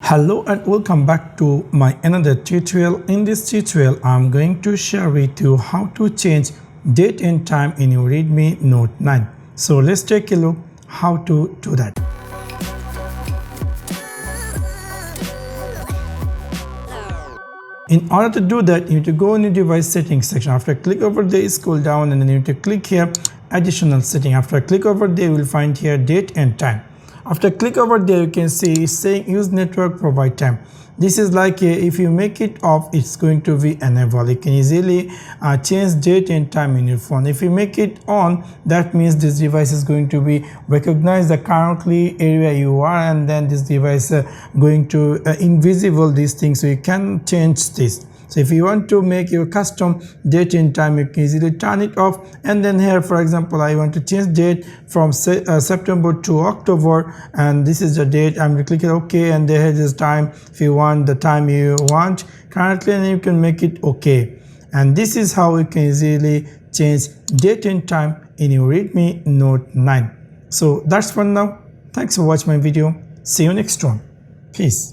Hello and welcome back to my another tutorial. In this tutorial I'm going to share with you how to change date and time in your Redmi Note 9. So let's take a look how to do that. In order to do that, you need to go in the device settings section. After click over there, scroll down and then you need to click here additional setting. After click over there, you will find here date and time. After click over there, you can see it's saying use network provide time. This is like if you make it off, it's going to be enabled. You can easily change date and time in your phone. If you make it on, that means this device is going to be recognize the currently area you are, and then this device going to invisible these things, so you can change this. So if you want to make your custom date and time, you can easily turn it off, and then here for example I want to change date from September to October, and this is the date. I'm going to click OK, and there is time. If you want the time you want currently, and you can make it OK. And this is how you can easily change date and time in your Redmi Note 9. So that's for now. Thanks for watching my video. See you next one. Peace.